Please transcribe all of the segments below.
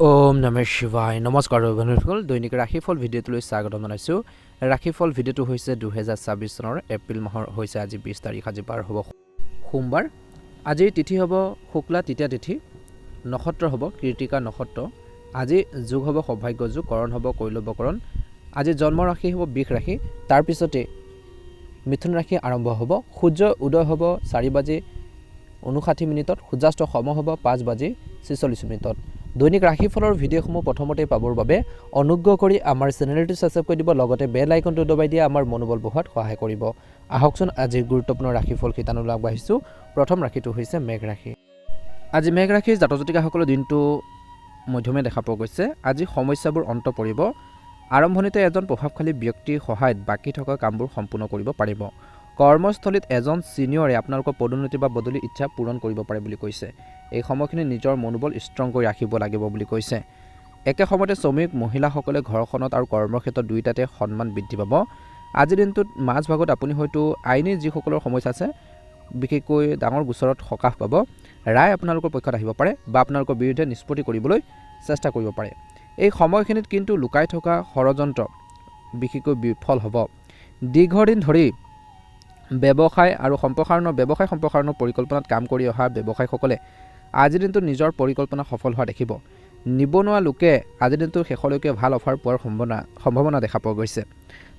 ওম নমঃ শিৱায়। নমস্কাৰ বন্ধুসকল, দৈনিক ৰাশিফল ভিডিঅ'টোলৈ স্বাগতম জনাইছোঁ। ৰাশিফল ভিডিঅ'টো হৈছে 2026 চনৰ এপ্ৰিল মাহৰ হৈছে আজি 20 তাৰিখ। আজি বাৰ হ'ব সোমবাৰ। আজিৰ তিথি হ'ব শুক্লা তৃতীয়া তিথি, নক্ষত্ৰ হ'ব কৃতিকা নক্ষত্ৰ। আজি যোগ হ'ব সৌভাগ্য যোগ, কৰণ হ'ব কৈলৱকৰণ। আজি জন্ম ৰাশি হ'ব বৃষ ৰাশি, তাৰপিছতে মিথুন ৰাশি আৰম্ভ হ'ব। সূৰ্য উদয় হ'ব 4:59, সূৰ্যাস্ত সম হ'ব 5:46 মিনিটত। দৈনিক ৰাশিফলৰ ভিডিঅ'সমূহ প্ৰথমতে পাবৰ বাবে অনুগ্ৰহ কৰি আমাৰ চেনেলটো ছাবস্ক্ৰাইব কৰি দিব, লগতে বেল আইকনটো দবাই দিয়ে আমাৰ মনোবল বঢ়োৱাত সহায় কৰিব। আহকচোন আজিৰ গুৰুত্বপূৰ্ণ ৰাশিফল শিতানলৈ আগবাঢ়িছোঁ। প্ৰথম ৰাশিটো হৈছে মেঘ ৰাশি। আজি মেঘ ৰাশিৰ জাতক জাতিকাসকলৰ দিনটো মধ্যমে দেখা পোৱা গৈছে। আজি সমস্যাবোৰ অন্ত পৰিব। আৰম্ভণিতে এজন প্ৰভাৱশালী ব্যক্তিৰ সহায়ত বাকী থকা কামবোৰ সম্পূৰ্ণ কৰিব পাৰিব। কৰ্মস্থলীত এজন ছিনিয়ৰে আপোনালোকৰ পদোন্নতি বা বদলি ইচ্ছা পূৰণ কৰিব পাৰে বুলি কৈছে। এই সময়খিনি নিজৰ মনোবল ষ্ট্ৰং কৰি ৰাখিব লাগিব বুলি কৈছে। একে সময়তে শ্ৰমিক মহিলাসকলে ঘৰখনত আৰু কৰ্মক্ষেত্ৰত দুয়োটাতে সন্মান বৃদ্ধি পাব। আজিৰ দিনটোত মাজভাগত আপুনি হয়তো আইনী যিসকলৰ সমস্যা আছে, বিশেষকৈ ডাঙৰ গোচৰত সকাহ পাব। ৰায় আপোনালোকৰ পক্ষত আহিব পাৰে বা আপোনালোকৰ বিৰুদ্ধে নিষ্পত্তি কৰিবলৈ চেষ্টা কৰিব পাৰে। এই সময়খিনিত কিন্তু লুকাই থকা ষড়যন্ত্ৰ বিশেষকৈ বিফল হ'ব। দীৰ্ঘদিন ধৰি ব্যৱসায় সম্প্ৰসাৰণৰ পৰিকল্পনাত কাম কৰি অহা ব্যৱসায়ীসকলে আজিৰ দিনটোত নিজৰ পৰিকল্পনা সফল হোৱা দেখিব। নিবনুৱা লোকে আজিৰ দিনটোৰ শেষলৈকে ভাল অফাৰ পোৱাৰ সম্ভাৱনা দেখা পোৱা গৈছে।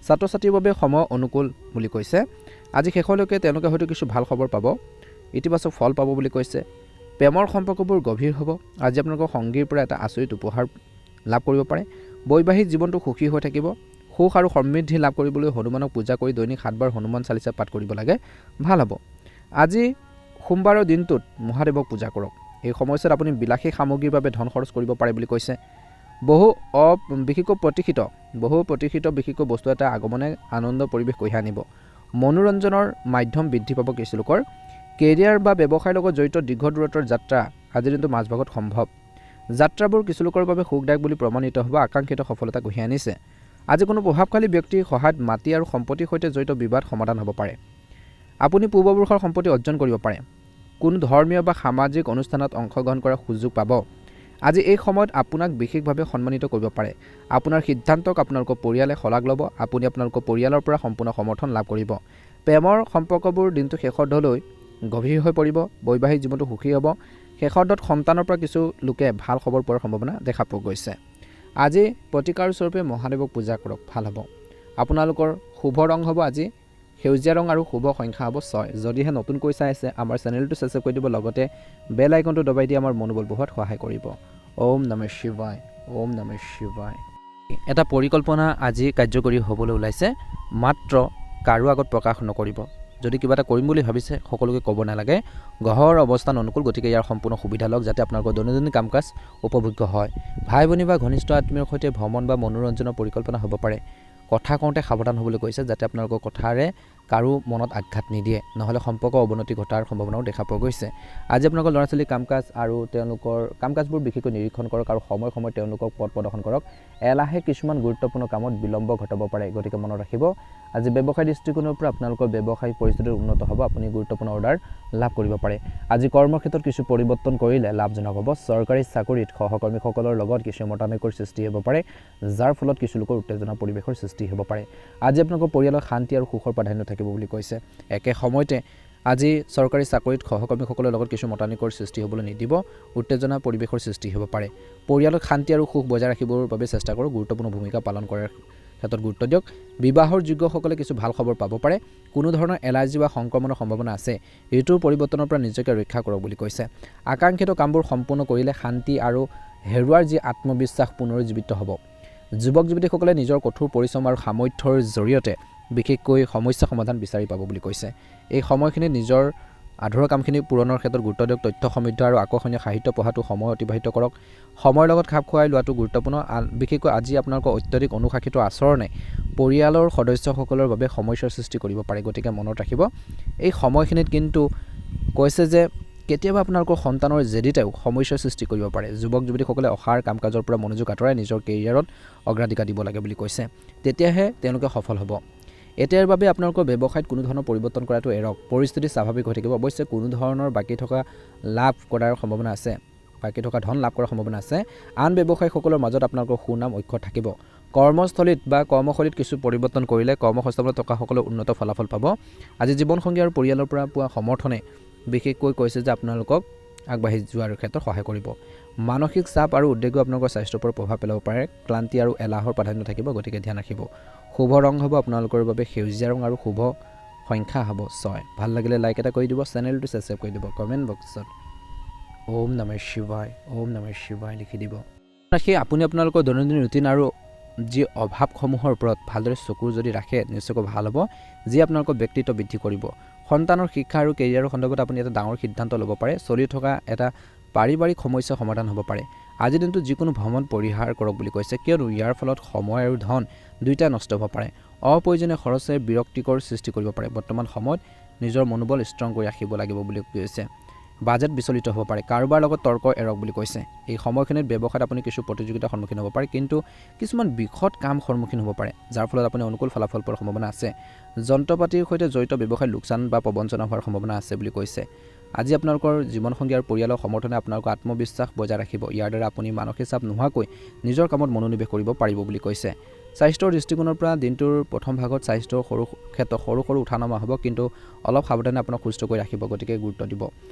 ছাত্ৰ ছাত্ৰীৰ বাবে সময় অনুকূল বুলি কৈছে। আজি শেষলৈকে তেওঁলোকে হয়তো কিছু ভাল খবৰ পাব, ইতিবাচক ফল পাব বুলি কৈছে। প্ৰেমৰ সম্পৰ্কবোৰ গভীৰ হ'ব। আজি আপোনালোকৰ সংগীৰ পৰা এটা আচৰিত উপহাৰ লাভ কৰিব পাৰে। বৈবাহিক জীৱনটো সুখী হৈ থাকিব। সুখ আৰু সমৃদ্ধি লাভ কৰিবলৈ হনুমানক পূজা কৰি দৈনিক 7 বাৰ হনুমান চালিচা পাঠ কৰিব লাগে, ভাল হ'ব। আজি সোমবাৰৰ দিনটোত মহাদেৱক পূজা কৰক। এই সময়ছোৱাত আপুনি বিলাসী সামগ্ৰীৰ বাবে ধন খৰচ কৰিব পাৰে বুলি কৈছে। বহু প্ৰতীক্ষিত বিশেষকৈ বস্তু এটা আগমনে আনন্দ পৰিৱেশ কঢ়িয়াই আনিব। মনোৰঞ্জনৰ মাধ্যম বৃদ্ধি পাব কিছু লোকৰ। কেৰিয়াৰ বা ব্যৱসায়ৰ লগত জড়িত দীৰ্ঘ দূৰত্বৰ যাত্ৰা আজিৰ দিনটো মাজভাগত সম্ভৱ। যাত্ৰাবোৰ কিছু লোকৰ বাবে সুখদায়ক বুলি প্ৰমাণিত হ'ব। আকাংক্ষিত সফলতা কঢ়িয়াই আনিছে। আজি কোনো প্ৰভাৱশালী ব্যক্তিৰ সহায়ত মাটি আৰু সম্পত্তিৰ সৈতে জড়িত বিবাদ সমাধান হ'ব পাৰে। আপুনি পূৰ্বপুৰুষৰ সম্পত্তি অৰ্জন কৰিব পাৰে। কোনো ধৰ্মীয় বা সামাজিক অনুষ্ঠানত অংশগ্ৰহণ কৰাৰ সুযোগ পাব। আজি এই সময়ত আপোনাক বিশেষভাৱে সন্মানিত কৰিব পাৰে। আপোনাৰ সিদ্ধান্তক আপোনালোকৰ পৰিয়ালে শলাগ ল'ব। আপুনি আপোনালোকৰ পৰিয়ালৰ পৰা সম্পূৰ্ণ সমৰ্থন লাভ কৰিব। প্ৰেমৰ সম্পৰ্কবোৰ দিনটো শেষৰ দলৈ গভীৰ হৈ পৰিব। বৈবাহিক জীৱনটো সুখী হ'ব। শেষৰ দত সন্তানৰ পৰা কিছু লোকে ভাল খবৰ পোৱাৰ সম্ভাৱনা দেখা পোৱা গৈছে। আজি প্ৰতিকাৰ স্বৰূপে মহাদেৱক পূজা কৰক, ভাল হ'ব। আপোনালোকৰ শুভ ৰং হ'ব আজি সেউজীয়া ৰং আৰু শুভ সংখ্যা হ'ব 6। যদিহে নতুনকৈ চাই আছে আমাৰ চেনেলটো ছাবস্ক্ৰাইব কৰি দিব, লগতে বেল আইকনটো দবাই দি আমাৰ মনোবল বঢ়োৱাত সহায় কৰিব। ওম নমঃ শিৱায়, ওম নমঃ শিৱায়। এটা পৰিকল্পনা আজি কাৰ্যকৰী হ'বলৈ ওলাইছে, মাত্ৰ কাৰো আগত প্ৰকাশ নকৰিব। যদি কিবা এটা কৰিম বুলি ভাবিছে সকলোকে ক'ব নালাগে। গ্ৰহৰ অৱস্থান অনুকূল, গতিকে ইয়াৰ সম্পূৰ্ণ সুবিধা লওক যাতে আপোনালোকৰ দৈনন্দিন কাম কাজ উপভোগ্য হয়। ভাই ভনী বা ঘনিষ্ঠ আত্মীয়ৰ সৈতে ভ্ৰমণ বা মনোৰঞ্জনৰ পৰিকল্পনা হ'ব পাৰে। কথা কওঁতে সাৱধান হ'বলৈ কৈছে যাতে আপোনালোকৰ কথাৰে কাৰো মনত আঘাত নিদিয়ে, নহ'লে সম্পৰ্ক অৱনতি ঘটাৰ সম্ভাৱনাও দেখা পোৱা গৈছে। আজি আপোনালোকৰ ল'ৰা ছোৱালীৰ কাম কাজ আৰু তেওঁলোকৰ কাম কাজবোৰ বিশেষকৈ নিৰীক্ষণ কৰক আৰু সময়ে সময়ে তেওঁলোকক পথ প্ৰদৰ্শন কৰক। এলাহে কিছুমান গুৰুত্বপূৰ্ণ কামত বিলম্ব ঘটাব পাৰে, গতিকে মনত ৰাখিব। আজি ব্যৱসায় দৃষ্টিকোণৰ পৰা আপোনালোকৰ ব্যৱসায়িক পৰিস্থিতি উন্নত হ'ব। আপুনি গুৰুত্বপূৰ্ণ অৰ্ডাৰ লাভ কৰিব পাৰে। আজি কৰ্মক্ষেত্ৰত কিছু পৰিৱৰ্তন কৰিলে লাভজনক হ'ব। চৰকাৰী চাকৰিত সহকৰ্মীসকলৰ লগত কিছু মতানৈক্যৰ সৃষ্টি হ'ব পাৰে, যাৰ ফলত কিছু লোকৰ উত্তেজনা পৰিৱেশৰ সৃষ্টি হ'ব পাৰে। আজি আপোনালোকৰ পৰিয়ালৰ শান্তি আৰু সুখৰ প্ৰাধান্য থাকিব বুলি কৈছে। একে সময়তে আজি চৰকাৰী চাকৰিত সহকৰ্মীসকলৰ লগত কিছু মতানৈক্যৰ সৃষ্টি হ'বলৈ নিদিব, উত্তেজনা পৰিৱেশৰ সৃষ্টি হ'ব পাৰে। পৰিয়ালত শান্তি আৰু সুখ বজাই ৰাখিবৰ বাবে চেষ্টা কৰক। গুৰুত্বপূৰ্ণ ভূমিকা পালন কৰাৰ ক্ষেত্ৰত গুৰুত্ব দিয়ক। বিবাহৰ যোগ্যসকলে কিছু ভাল খবৰ পাব পাৰে। কোনো ধৰণৰ এলাৰ্জি বা সংক্ৰমণৰ সম্ভাৱনা আছে, ঋতুৰ পৰিৱৰ্তনৰ পৰা নিজকে ৰক্ষা কৰক বুলি কৈছে। আকাংক্ষিত কামবোৰ সম্পূৰ্ণ কৰিলে শান্তি আৰু হেৰুৱাৰ যি আত্মবিশ্বাস পুনৰুজ্জীৱিত হ'ব। যুৱক যুৱতীসকলে নিজৰ কঠোৰ পৰিশ্ৰম আৰু সামৰ্থ্যৰ জৰিয়তে বিশেষকৈ সমস্যা সমাধান বিচাৰি পাব বুলি কৈছে। এই সময়খিনিত নিজৰ আধৰুৱা কামখিনি পূৰণৰ ক্ষেত্ৰত গুৰুত্ব দিয়ক। তথ্য সমৃদ্ধ আৰু আকৰ্ষণীয় সাহিত্য পঢ়াটো সময় অতিবাহিত কৰক। সময়ৰ লগত খাপ খুৱাই লোৱাটো গুৰুত্বপূৰ্ণ। বিশেষকৈ আজি আপোনালোকৰ অত্যাধিক অনুশাসিত আচৰণে পৰিয়ালৰ সদস্যসকলৰ বাবে সমস্যাৰ সৃষ্টি কৰিব পাৰে, গতিকে মনত ৰাখিব। এই সময়খিনিত কিন্তু কৈছে যে কেতিয়াবা আপোনালোকৰ সন্তানৰ জেদীতেও সমস্যাৰ সৃষ্টি কৰিব পাৰে। যুৱক যুৱতীসকলে অসাৰ কাম কাজৰ পৰা মনোযোগ আঁতৰাই নিজৰ কেৰিয়াৰত অগ্ৰাধিকাৰ দিব লাগে বুলি কৈছে, তেতিয়াহে তেওঁলোকে সফল হ'ব। এতিয়াৰ বাবে আপোনালোকৰ ব্যৱসায়ত কোনো ধৰণৰ পৰিৱৰ্তন কৰাটো এৰক। পৰিস্থিতি স্বাভাৱিক হৈ থাকিব। অৱশ্যে কোনো ধৰণৰ বাকী থকা লাভ কৰাৰ সম্ভাৱনা আছে। বাকী থকা ধন লাভ কৰাৰ সম্ভাৱনা আছে। আন ব্যৱসায়ীসকলৰ মাজত আপোনালোকৰ সুনাম অক্ষত থাকিব। কৰ্মস্থলীত বা কৰ্মশৈলীত কিছু পৰিৱৰ্তন কৰিলে কৰ্মসংস্থাপনত থকাসকলে উন্নত ফলাফল পাব। আজি জীৱনসংগী আৰু পৰিয়ালৰ পৰা পোৱা সমৰ্থনে বিশেষকৈ কৈছে যে আপোনালোকক আগবাঢ়ি যোৱাৰ ক্ষেত্ৰত সহায় কৰিব। মানসিক চাপ আৰু উদ্বেগেও আপোনালোকৰ স্বাস্থ্যৰ ওপৰত প্ৰভাৱ পেলাব পাৰে। ক্লান্তি আৰু এলাহৰ প্ৰাধান্য থাকিব, গতিকে ধ্যান ৰাখিব। শুভ ৰং হ'ব আপোনালোকৰ বাবে সেউজীয়া ৰং আৰু শুভ সংখ্যা হ'ব 6। ভাল লাগিলে লাইক এটা কৰি দিব, চেনেলটো ছাবস্ক্ৰাইব কৰি দিব, কমেণ্ট বক্সত ওম নমঃ শিৱায় লিখি দিব। ৰাখি আপুনি আপোনালোকৰ দৈনন্দিন ৰুটিন আৰু যি অভাৱসমূহৰ ওপৰত ভালদৰে চকু যদি ৰাখে নিশ্চয়কৈ ভাল হ'ব, যি আপোনালোকৰ ব্যক্তিত্ব বৃদ্ধি কৰিব। সন্তানৰ শিক্ষা আৰু কেৰিয়াৰৰ সন্দৰ্ভত আপুনি এটা ডাঙৰ সিদ্ধান্ত ল'ব পাৰে। চলি থকা এটা পাৰিবাৰিক সমস্যা সমাধান হ'ব পাৰে। আজিৰ দিনটোত যিকোনো ভ্ৰমণ পৰিহাৰ কৰক বুলি কৈছে, কিয়নো ইয়াৰ ফলত সময় আৰু ধন দুয়োটাই নষ্ট হ'ব পাৰে। অপ্ৰয়োজনীয় খৰচে বিৰক্তিকৰ সৃষ্টি কৰিব পাৰে। বৰ্তমান সময়ত নিজৰ মনোবল ষ্ট্ৰং কৰি ৰাখিব লাগিব বুলি কৈছে। বাজেট বিচলিত হ'ব পাৰে। কাৰোবাৰ লগত তৰ্ক এৰক বুলি কৈছে। এই সময়খিনিত ব্যৱসায়ত আপুনি কিছু প্ৰতিযোগিতাৰ সন্মুখীন হ'ব পাৰে, কিন্তু কিছুমান বিশদ কাম সন্মুখীন হ'ব পাৰে, যাৰ ফলত আপুনি অনুকূল ফলাফল পোৱাৰ সম্ভাৱনা আছে। যন্ত্ৰ পাতিৰ সৈতে জড়িত ব্যৱসায়ত লোকচান বা প্ৰবঞ্চনা হোৱাৰ সম্ভাৱনা আছে বুলি কৈছে। আজি আপোনালোকৰ জীৱনসংগী আৰু পৰিয়ালৰ সমৰ্থনে আপোনালোকৰ আত্মবিশ্বাস বজাই ৰাখিব। ইয়াৰ দ্বাৰা আপুনি মানসিক চাপ নোহোৱাকৈ নিজৰ কামত মনোনিৱেশ কৰিব পাৰিব বুলি কৈছে। স্বাস্থ্যৰ দৃষ্টিকোণৰ পৰা দিনটোৰ প্ৰথম ভাগত স্বাস্থ্যৰ ক্ষেত্ৰত সৰু উঠা নমা হ'ব, কিন্তু অলপ সাৱধানে আপোনাক সুস্থ কৰি ৰাখিব, গতিকে গুৰুত্ব দিব।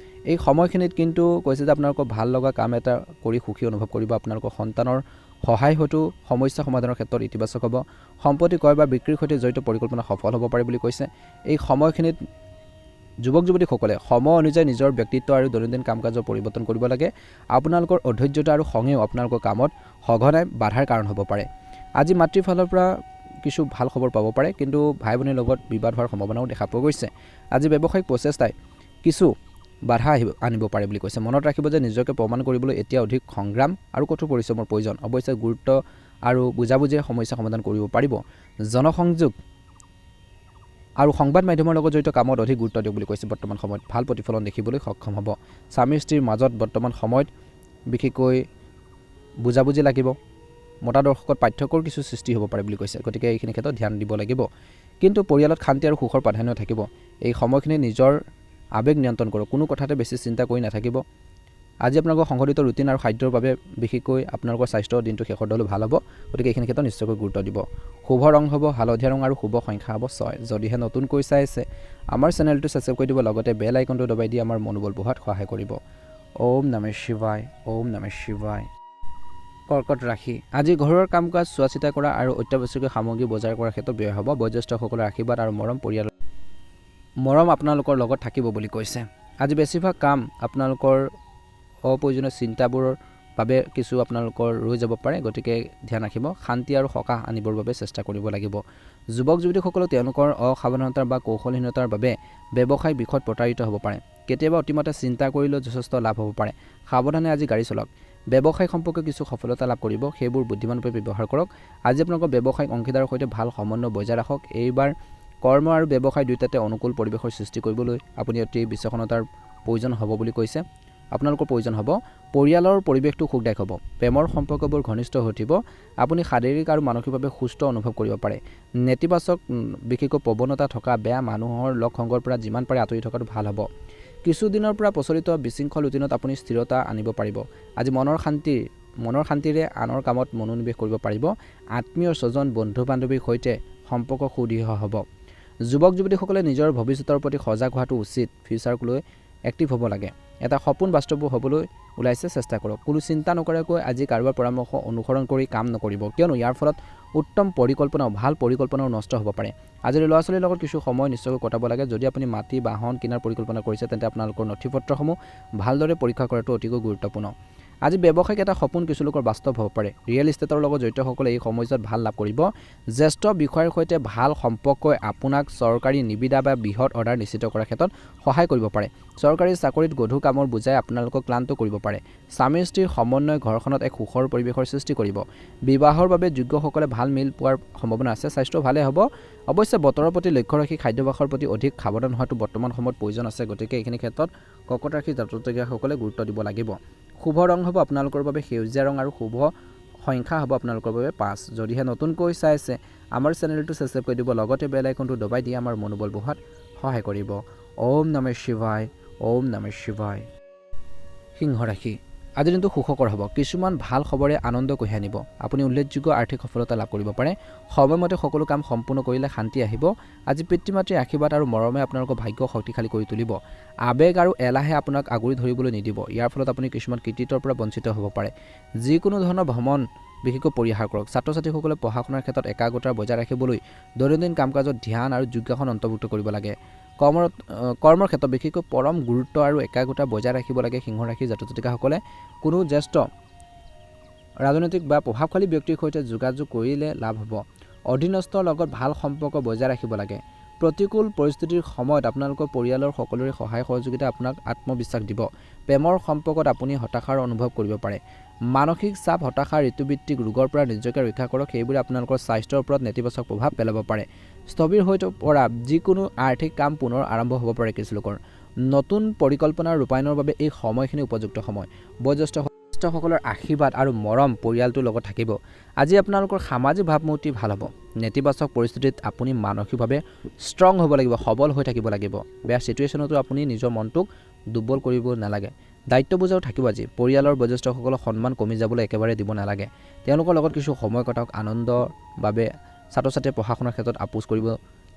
এই সময়খিনিত কিন্তু কৈছে যে আপোনালোকৰ ভাল লগা কাম এটা কৰি সুখী অনুভৱ কৰিব। আপোনালোকৰ সন্তানৰ সহায় হয়তো সমস্যা সমাধানৰ ক্ষেত্ৰত ইতিবাচক হ'ব। সম্পত্তি ক্ৰয় বা বিক্ৰীৰ সৈতে জড়িত পৰিকল্পনা সফল হ'ব পাৰে বুলি কৈছে। এই সময়খিনিত যুৱক যুৱতীসকলে সময় অনুযায়ী নিজৰ ব্যক্তিত্ব আৰু দৈনন্দিন কাম কাজৰ পৰিৱৰ্তন কৰিব লাগে। আপোনালোকৰ অধৈৰ্যতা আৰু খঙেও আপোনালোকৰ কামত সঘনাই বাধাৰ কাৰণ হ'ব পাৰে। আজি মাতৃৰ ফালৰ পৰা কিছু ভাল খবৰ পাব পাৰে, কিন্তু ভাই ভনীৰ লগত বিবাদ হোৱাৰ সম্ভাৱনাও দেখা পোৱা গৈছে। আজি ব্যৱসায়িক প্ৰচেষ্টাই কিছু বাধা আনিব পাৰে বুলি কৈছে। মনত ৰাখিব যে নিজকে প্ৰমাণ কৰিবলৈ এতিয়া অধিক সংগ্ৰাম আৰু কঠোৰ পৰিশ্ৰমৰ প্ৰয়োজন। অৱশ্যে গুৰুত্ব আৰু বুজাবুজিৰে সমস্যা সমাধান কৰিব পাৰিব। জনসংযোগ আৰু সংবাদ মাধ্যমৰ লগত জড়িত কামত অধিক গুৰুত্ব দিয়ক বুলি কৈছে। বৰ্তমান সময়ত ভাল প্ৰতিফলন দেখিবলৈ সক্ষম হ'ব। স্বামী স্ত্ৰীৰ মাজত বৰ্তমান সময়ত বিশেষকৈ বুজাবুজি লাগিব। মতাদৰ্শত পাৰ্থক্যৰ কিছু সৃষ্টি হ'ব পাৰে বুলি কৈছে, গতিকে এইখিনি ক্ষেত্ৰত ধ্যান দিব লাগিব। কিন্তু পৰিয়ালত শান্তি আৰু সুখৰ প্ৰাধান্য থাকিব। এই সময়খিনি নিজৰ আৱেগ নিয়ন্ত্ৰণ কৰক, কোনো কথাতে বেছি চিন্তা কৰি নাথাকিব। আজি আপোনালোকৰ সংঘটিত ৰুটিন আৰু খাদ্যৰ বাবে বিশেষকৈ আপোনালোকৰ স্বাস্থ্য দিনটো শেষৰ দলো ভাল হ'ব, গতিকে এইখিনি ক্ষেত্ৰত নিশ্চয়কৈ গুৰুত্ব দিব। শুভ ৰং হ'ব হালধীয়া ৰং আৰু শুভ সংখ্যা হ'ব 6। যদিহে নতুনকৈ চাই আছে আমাৰ চেনেলটো ছাবস্ক্ৰাইব কৰি দিব, লগতে বেল আইকনটো দবাই দি আমাৰ মনোবল বঢ়োৱাত সহায় কৰিব। ওম নমঃ শিৱায়। কৰ্কট ৰাশি। আজি ঘৰৰ কাম কাজ চোৱা চিতা কৰা আৰু অত্যাৱশ্যকীয় সামগ্ৰী বজাৰ কৰাৰ ক্ষেত্ৰত ব্যয় হ'ব। বয়োজ্যেষ্ঠসকলৰ আশীৰ্বাদ আৰু মৰম আপোনালোকৰ লগত থাকিব বুলি কৈছে। আজি বেছিভাগ কাম আপোনালোকৰ অপ্ৰয়োজনীয় চিন্তাবোৰৰ বাবে কিছু আপোনালোকৰ ৰৈ যাব পাৰে, গতিকে ধ্যান ৰাখিব। শান্তি আৰু সকাহ আনিবৰ বাবে চেষ্টা কৰিব লাগিব। যুৱক যুৱতীসকলে তেওঁলোকৰ অসাৱধানতাৰ বা কৌশলহীনতাৰ বাবে ব্যৱসায়িক বিষয়ত প্ৰতাৰিত হ'ব পাৰে। কেতিয়াবা অতিমাত্ৰা চিন্তা কৰিলেও যথেষ্ট লাভ হ'ব পাৰে। সাৱধানে আজি গাড়ী চলাওক। ব্যৱসায় সম্পৰ্কে কিছু সফলতা লাভ কৰিব, সেইবোৰ বুদ্ধিমানভাৱে ব্যৱহাৰ কৰক। আজি আপোনালোকৰ ব্যৱসায়িক অংশীদাৰৰ সৈতে ভাল সমন্বয় বজাই ৰাখক। এইবাৰ কৰ্ম আৰু ব্যৱসায় দুয়োটাতে অনুকূল পৰিৱেশৰ সৃষ্টি কৰিবলৈ আপুনি অতি বিচক্ষণতাৰ প্ৰয়োজন হ'ব বুলি কৈছে। আপোনালোকৰ প্ৰয়োজন হ'ব। পৰিয়ালৰ পৰিৱেশটো সুখদায়ক হ'ব। প্ৰেমৰ সম্পৰ্কবোৰ ঘনিষ্ঠ হৈ উঠিব। আপুনি শাৰীৰিক আৰু মানসিকভাৱে সুস্থ অনুভৱ কৰিব পাৰে। নেতিবাচক বিশেষকৈ প্ৰৱণতা থকা বেয়া মানুহৰ লগ সংগৰ পৰা যিমান পাৰে আঁতৰি থকাটো ভাল হ'ব। কিছুদিনৰ পৰা প্ৰচলিত বিশৃংখল ৰুটিনত আপুনি স্থিৰতা আনিব পাৰিব। আজি মনৰ শান্তিৰে আনৰ কামত মনোনিৱেশ কৰিব পাৰিব। আত্মীয় স্বজন বন্ধু বান্ধৱীৰ সৈতে সম্পৰ্ক সুদৃঢ় হ'ব। যুৱক যুৱতীসকলে নিজৰ ভৱিষ্যতৰ প্ৰতি সজাগ হোৱাটো উচিত। ফিউচাৰক লৈ এক্টিভ হ'ব লাগে। এটা সপোন বাস্তৱ হ'বলৈ ওলাইছে, চেষ্টা কৰক। কোনো চিন্তা নকৰাকৈ আজি কাৰোবাৰ পৰামৰ্শ অনুসৰণ কৰি কাম নকৰিব, কিয়নো ইয়াৰ ফলত উত্তম ভাল পৰিকল্পনাও নষ্ট হ'ব পাৰে। আজিৰ ল'ৰা ছোৱালীৰ লগত কিছু সময় নিশ্চয়কৈ কটাব লাগে। যদি আপুনি মাটি বাহন কিনাৰ পৰিকল্পনা কৰিছে, তেন্তে আপোনালোকৰ নথিপত্ৰসমূহ ভালদৰে পৰীক্ষা কৰাটো অতিকৈ গুৰুত্বপূৰ্ণ। আজি ব্যৱসায়িক এটা সপোন কিছু লোকৰ বাস্তৱ হ'ব পাৰে। ৰিয়েল ইষ্টেটৰ লগত জড়িতসকলে এই সময়ছোৱাত ভাল লাভ কৰিব। জ্যেষ্ঠ বিষয়াৰ সৈতে ভাল সম্পৰ্কই আপোনাক চৰকাৰী নিবিদা বা বৃহৎ অৰ্ডাৰ নিশ্চিত কৰাৰ ক্ষেত্ৰত সহায় কৰিব পাৰে। চৰকাৰী চাকৰিত গধুৰ কামৰ বোজাই আপোনালোকক ক্লান্ত কৰিব পাৰে। স্বামী স্ত্ৰীৰ সমন্বয় ঘৰখনত এক সুখৰ পৰিৱেশৰ সৃষ্টি কৰিব। বিবাহৰ বাবে যোগ্যসকলে ভাল মিল পোৱাৰ সম্ভাৱনা আছে। স্বাস্থ্য ভালে হ'ব। অৱশ্যে বতৰৰ প্ৰতি লক্ষ্য ৰাখি খাদ্যাভ্যাসৰ প্ৰতি অধিক সাৱধান হোৱাটো বৰ্তমান সময়ত প্ৰয়োজন আছে, গতিকে এইখিনি ক্ষেত্ৰত কৰ্কট ৰাশিৰ জাতকসকলে গুৰুত্ব দিব লাগিব। শুভ ৰং হ'ব আপোনালোকৰ বাবে সেউজীয়া ৰং আৰু শুভ সংখ্যা হ'ব আপোনালোকৰ বাবে 5। যদিহে নতুনকৈ চাই আছে আমাৰ চেনেলটো ছাবস্ক্ৰাইব কৰি দিব, লগতে বেল আইকনটো দবাই দি আমাৰ মনোবল বঢ়োৱাত সহায় কৰিব। ওম নমঃ শিৱায়। সিংহ ৰাশি। আজিৰ দিনটো সুখকৰ হ'ব। কিছুমান ভাল খবৰে আনন্দ কঢ়িয়াই আনিব। আপুনি উল্লেখযোগ্য আৰ্থিক সফলতা লাভ কৰিব পাৰে। সময়মতে সকলো কাম সম্পূৰ্ণ কৰিলে শান্তি আহিব। আজি পিতৃ মাতৃৰ আশীৰ্বাদ আৰু মৰমে আপোনালোকৰ ভাগ্য শক্তিশালী কৰি তুলিব। আৱেগ আৰু এলাহে আপোনাক আগুৰি ধৰিবলৈ নিদিব। ইয়াৰ ফলত আপুনি কিছুমান কৃতিত্বৰ পৰা বঞ্চিত হ'ব পাৰে। যিকোনো ধৰণৰ ভ্ৰমণ বিশেষকৈ পৰিহাৰ কৰক। ছাত্ৰ ছাত্ৰীসকলে পঢ়া শুনাৰ ক্ষেত্ৰত একাগ্ৰতা বজাই ৰাখিবলৈ দৈনন্দিন কাম কাজত ধ্যান আৰু যোগাসন অন্তৰ্ভুক্ত কৰিব লাগে। কৰ্মৰ ক্ষেত্ৰত বিশেষকৈ পৰম গুৰুত্ব আৰু একাগ্ৰতা বজাই ৰাখিব লাগে। সিংহ ৰাশিৰ জাতক জাতিকাসকলে কোনো জ্যেষ্ঠ ৰাজনৈতিক বা প্ৰভাৱশালী ব্যক্তিৰ সৈতে যোগাযোগ কৰিলে লাভ হ'ব। অধীনস্থৰ লগত ভাল সম্পৰ্ক বজাই ৰাখিব লাগে। প্ৰতিকূল পৰিস্থিতিৰ সময়ত আপোনালোকৰ পৰিয়ালৰ সকলোৰে সহায় সহযোগিতা আপোনাক আত্মবিশ্বাস দিব। প্ৰেমৰ সম্পৰ্কত আপুনি হতাশাৰ অনুভৱ কৰিব পাৰে। মানসিক চাপ, হতাশা, ঋতুভিত্তিক ৰোগৰ পৰা নিজকে ৰক্ষা কৰক। সেইবোৰে আপোনালোকৰ স্বাস্থ্যৰ ওপৰত নেতিবাচক প্ৰভাৱ পেলাব পাৰে। স্থবিৰ হৈ পৰা যিকোনো আৰ্থিক কাম পুনৰ আৰম্ভ হ'ব পাৰে। কিছু লোকৰ নতুন পৰিকল্পনাৰ ৰূপায়ণৰ বাবে এই সময়খিনি উপযুক্ত সময়। বয়োজ্যেষ্ঠসকলৰ আশীৰ্বাদ আৰু মৰম পৰিয়ালটোৰ লগত থাকিব। আজি আপোনালোকৰ সামাজিক ভাৱমূৰ্তি ভাল হ'ব। নেতিবাচক পৰিস্থিতিত আপুনি মানসিকভাৱে ষ্ট্ৰং হ'ব লাগিব, সবল হৈ থাকিব লাগিব। বেয়া চিটুৱেশ্যনতো আপুনি নিজৰ মনটোক দুৰ্বল কৰিব নালাগে। দায়িত্ববোজাও থাকিব। আজি পৰিয়ালৰ বয়োজ্যেষ্ঠসকলক সন্মান কমি যাবলৈ একেবাৰে দিব নালাগে। তেওঁলোকৰ লগত কিছু সময় কটাওক। আনন্দৰ বাবে ছাত্ৰ ছাত্ৰীয়ে পঢ়া শুনাৰ ক্ষেত্ৰত আপোচ কৰিব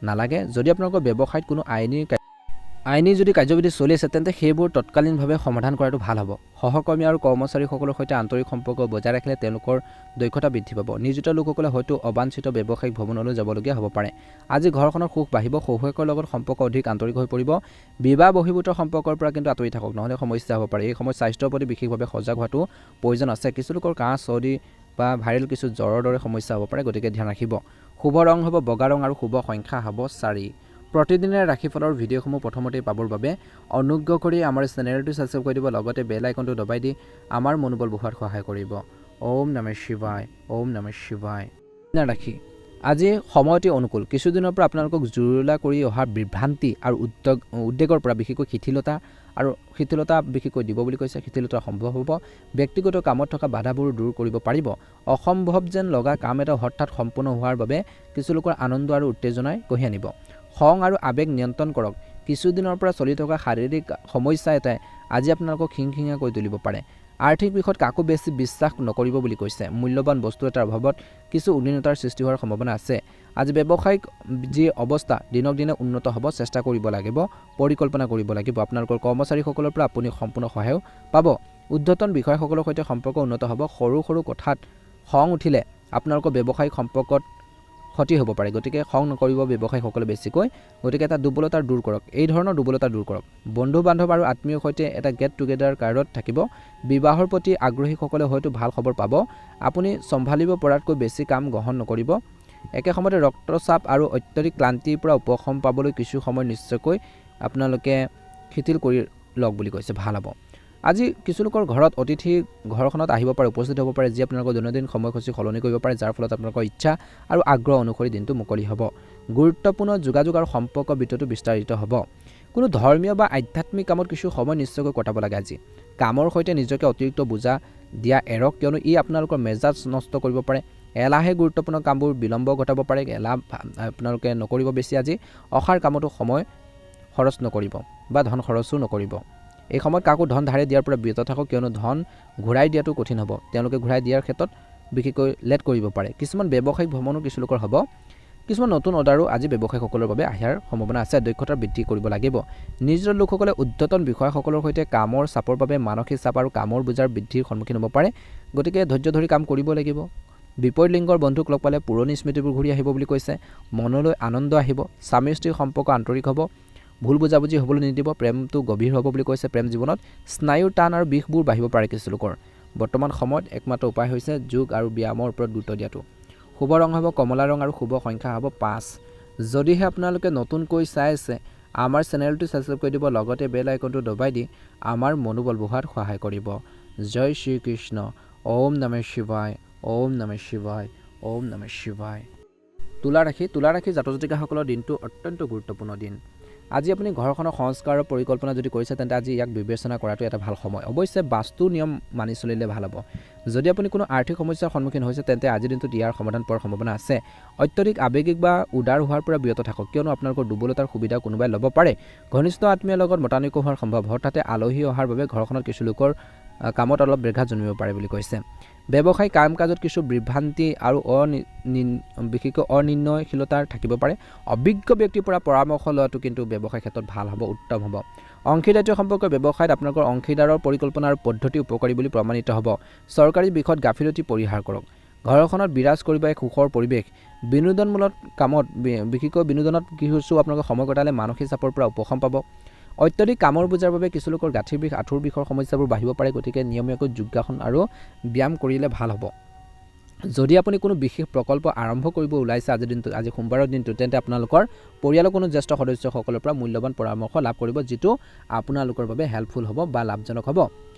নালাগে। যদি আপোনালোকৰ ব্যৱসায়ত কোনো আইনী যদি কাৰ্যবিধি চলি আছে তেন্তে সেইবোৰ তৎকালীনভাৱে সমাধান কৰাটো ভাল হ'ব। সহকৰ্মী আৰু কৰ্মচাৰীসকলৰ সৈতে আন্তৰিক সম্পৰ্ক বজাই ৰাখিলে তেওঁলোকৰ দক্ষতা বৃদ্ধি পাব। নিয়োজিত লোকসকলে হয়তো অবাঞ্ছিত ব্যৱসায়িক ভ্ৰমণলৈ যাবলগীয়া হ'ব পাৰে। আজি ঘৰখনৰ সুখ বাঢ়িব। শহুৱেকৰ লগত সম্পৰ্ক অধিক আন্তৰিক হৈ পৰিব। বিবাহ বহিৰ্ভূত সম্পৰ্কৰ পৰা কিন্তু আঁতৰি থাকক, নহ'লে সমস্যা হ'ব পাৰে। এই সময়ত স্বাস্থ্যৰ প্ৰতি বিশেষভাৱে সজাগ হোৱাটো প্ৰয়োজন আছে। কিছু লোকৰ কাহ, চৰ্দি বা ভাইৰেল কিছু জ্বৰৰ দৰে সমস্যা হ'ব পাৰে, গতিকে ধ্যান ৰাখিব। শুভ ৰং হ'ব বগা ৰং আৰু শুভ সংখ্যা হ'ব 4। প্ৰতিদিনে ৰাশিফলৰ ভিডিঅ'সমূহ প্ৰথমতেই পাবৰ বাবে অনুগ্ৰহ কৰি আমাৰ চেনেলটো ছাবস্ক্ৰাইব কৰি দিব। লগতে বেল আইকনটো দবাই দি আমাৰ মনোবল বঢ়োৱাত সহায় কৰিব। ওম নমঃ শিৱায়, ওম নমঃ শিৱায়। ৰাশি আজি সময়টি অনুকূল। কিছুদিনৰ পৰা আপোনালোকক জুৰুলা কৰি অহা বিভ্ৰান্তি আৰু উদ্বেগৰ পৰা বিশেষকৈ শিথিলতা বিশেষকৈ দিব বুলি কৈছে। শিথিলতা সম্ভৱ হ'ব। ব্যক্তিগত কামত থকা বাধাবোৰ দূৰ কৰিব পাৰিব। অসম্ভৱ যেন লগা কাম এটা হঠাৎ সম্পূৰ্ণ হোৱাৰ বাবে কিছু লোকৰ আনন্দ আৰু উত্তেজনাই কঢ়িয়াই আনিব। খং আৰু আৱেগ নিয়ন্ত্ৰণ কৰক। কিছুদিনৰ পৰা চলি থকা শাৰীৰিক সমস্যা এটাই আজি আপোনালোকক খিংখিঙীয়া কৰি তুলিব পাৰে। আৰ্থিক বিষয়ত কাকো বেছি বিশ্বাস নকৰিব বুলি কৈছে। মূল্যৱান বস্তু এটাৰ অভাৱত কিছু উদ্বিগ্নতাৰ সৃষ্টি হোৱাৰ সম্ভাৱনা আছে। আজি ব্যৱসায়িক যি অৱস্থা দিনক দিনে উন্নত হ'ব। চেষ্টা কৰিব লাগিব, পৰিকল্পনা কৰিব লাগিব। আপোনালোকৰ কৰ্মচাৰীসকলৰ পৰা আপুনি সম্পূৰ্ণ সহায়ো পাব। ঊৰ্ধ্বতন বিষয়াসকলৰ সৈতে সম্পৰ্ক উন্নত হ'ব। সৰু সৰু কথাত খং উঠিলে আপোনালোকৰ ব্যৱসায়িক সম্পৰ্কত ক্ষতি হ'ব পাৰে, গতিকে খং নকৰিব ব্যৱসায়ীসকলে বেছিকৈ। গতিকে এটা দুৰ্বলতা দূৰ কৰক। এই ধৰণৰ দুৰ্বলতা দূৰ কৰক। বন্ধু বান্ধৱ আৰু আত্মীয়ৰ সৈতে এটা গেট টুগেডাৰ কাৰ্ডত থাকিব। বিবাহৰ প্ৰতি আগ্ৰহীসকলে হয়তো ভাল খবৰ পাব। আপুনি চম্ভালিব পৰাতকৈ বেছি কাম গ্ৰহণ নকৰিব। একে সময়তে ৰক্তচাপ আৰু অত্যধিক ক্লান্তিৰ পৰা উপশম পাবলৈ কিছু সময় নিশ্চয়কৈ আপোনালোকে শিথিল কৰি লওক বুলি কৈছে, ভাল হ'ব। আজি কিছু লোকৰ ঘৰত অতিথি ঘৰখনত আহিব পাৰে, উপস্থিত হ'ব পাৰে, যি আপোনালোকৰ দৈনন্দিন সময়সূচী সলনি কৰিব পাৰে, যাৰ ফলত আপোনালোকৰ ইচ্ছা আৰু আগ্ৰহ অনুসৰি দিনটো মুকলি হ'ব। গুৰুত্বপূৰ্ণ যোগাযোগ আৰু সম্পৰ্ক বৃত্তটো বিস্তাৰিত হ'ব। কোনো ধৰ্মীয় বা আধ্যাত্মিক কামত কিছু সময় নিশ্চয়কৈ কটাব লাগে। আজি কামৰ সৈতে নিজকে অতিৰিক্ত বোজা দিয়া এৰক, কিয়নো ই আপোনালোকৰ মেজাজ নষ্ট কৰিব পাৰে। এলাহে গুৰুত্বপূৰ্ণ কামবোৰ বিলম্ব ঘটাব পাৰে। এলাহ আপোনালোকে নকৰিব বেছি। আজি অসাৰ কামতো সময় খৰচ নকৰিব বা ধন খৰচো নকৰিব। এই সময়ত কাকো ধন ধাৰে দিয়াৰ পৰা বিৰত থাকক, কিয়নো ধন ঘূৰাই দিয়াটো কঠিন হ'ব। তেওঁলোকে ঘূৰাই দিয়াৰ ক্ষেত্ৰত বিশেষকৈ লেট কৰিব পাৰে। কিছুমান ব্যৱসায়িক ভ্ৰমণো কিছু লোকৰ হ'ব। কিছুমান নতুন অৰ্ডাৰো আজি ব্যৱসায়ীসকলৰ বাবে অহাৰ সম্ভাৱনা আছে। দক্ষতা বৃদ্ধি কৰিব লাগিব। নিজৰ লোকসকলে ঊৰ্ধ্বতন বিষয়াসকলৰ সৈতে কামৰ চাপৰ বাবে মানসিক চাপ আৰু কামৰ বোজাৰ বৃদ্ধিৰ সন্মুখীন হ'ব পাৰে, গতিকে ধৈৰ্য ধৰি কাম কৰিব লাগিব। বিপৰীত লিংগৰ বন্ধুক লগ পালে পুৰণি স্মৃতিবোৰ ঘূৰি আহিব বুলি কৈছে। মনলৈ আনন্দ আহিব। স্বামী স্ত্ৰীৰ সম্পৰ্ক আন্তৰিক হ'ব। ভুল বুজাবুজি হ'বলৈ নিদিব। প্ৰেমটো গভীৰ হ'ব বুলি কৈছে। প্ৰেম জীৱনত স্নায়ুৰ টান আৰু বিষবোৰ বাঢ়িব পাৰে কিছু লোকৰ। বৰ্তমান সময়ত একমাত্ৰ উপায় হৈছে যোগ আৰু ব্যায়ামৰ ওপৰত গুৰুত্ব দিয়াটো। শুভ ৰং হ'ব কমলা ৰং আৰু শুভ সংখ্যা হ'ব 5। যদিহে আপোনালোকে নতুনকৈ চাই আছে, আমাৰ চেনেলটো ছাবস্ক্ৰাইব কৰি দিব। লগতে বেল আইকনটো দবাই দি আমাৰ মনোবল বঢ়োৱাত সহায় কৰিব। জয় শ্ৰীকৃষ্ণ। ওম নমঃ শিৱায়, ওম নমঃ শিৱায়, ওম নমঃ শিৱায়। তুলা ৰাশি জাতক জাতিকাসকলৰ দিনটো অত্যন্ত গুৰুত্বপূৰ্ণ দিন। আজি আপুনি ঘৰখনৰ সংস্কাৰৰ পৰিকল্পনা যদি কৰিছে তেন্তে আজি ইয়াক বিবেচনা কৰাটো এটা ভাল সময়। অৱশ্যে বাস্তু নিয়ম মানি চলিলে ভাল হ'ব। যদি আপুনি কোনো আৰ্থিক সমস্যাৰ সন্মুখীন হৈছে তেন্তে আজিৰ দিনটোত ইয়াৰ সমাধান পোৱাৰ সম্ভাৱনা আছে। অত্যধিক আৱেগিক বা উদাৰ হোৱাৰ পৰা বিৰত থাকক, কিয়নো আপোনালোকৰ দুৰ্বলতাৰ সুবিধা কোনোবাই ল'ব পাৰে। ঘনিষ্ঠ আত্মীয়ৰ লগত মতানৈক্য হোৱাৰ সম্ভৱ। হঠাতে আলহী অহাৰ বাবে ঘৰখনত কিছু লোকৰ কামত অলপ ব্যাঘাত জন্মিব পাৰে বুলি কৈছে। ব্যৱসায়িক কাম কাজত কিছু বিভ্ৰান্তি আৰু বিশেষকৈ অনিৰ্ণয়শীলতা থাকিব পাৰে। অভিজ্ঞ ব্যক্তিৰ পৰা পৰামৰ্শ লোৱাটো কিন্তু ব্যৱসায় ক্ষেত্ৰত ভাল হ'ব, উত্তম হ'ব। অংশীদাৰিত্ব সম্পৰ্কীয় ব্যৱসায়ত আপোনালোকৰ অংশীদাৰৰ পৰিকল্পনা আৰু পদ্ধতি উপকাৰী বুলি প্ৰমাণিত হ'ব। চৰকাৰী বিষয়ত গাফিলতি পৰিহাৰ কৰক। ঘৰখনত বিৰাজ কৰিব এক সুখৰ পৰিৱেশ। বিনোদনমূলক কামত বিশেষকৈ বিনোদনত কিছু আপোনালোকে সময় কটালে মানসিক চাপৰ পৰা উপশম পাব। অত্যাধিক কামৰ বোজাৰ বাবে কিছু লোকৰ গাঁঠিৰ বিষ, আঁঠুৰ বিষৰ সমস্যাবোৰ বাঢ়িব পাৰে। গতিকে নিয়মীয়াকৈ যোগাসন আৰু ব্যায়াম কৰিলে ভাল হ'ব। যদি আপুনি কোনো বিশেষ প্ৰকল্প আৰম্ভ কৰিব ওলাইছে আজি সোমবাৰৰ দিনটো, তেন্তে আপোনালোকৰ পৰিয়ালৰ কোনো জ্যেষ্ঠ সদস্যসকলৰ পৰা মূল্যৱান পৰামৰ্শ লাভ কৰিব, যিটো আপোনালোকৰ বাবে হেল্পফুল হ'ব বা লাভজনক হ'ব।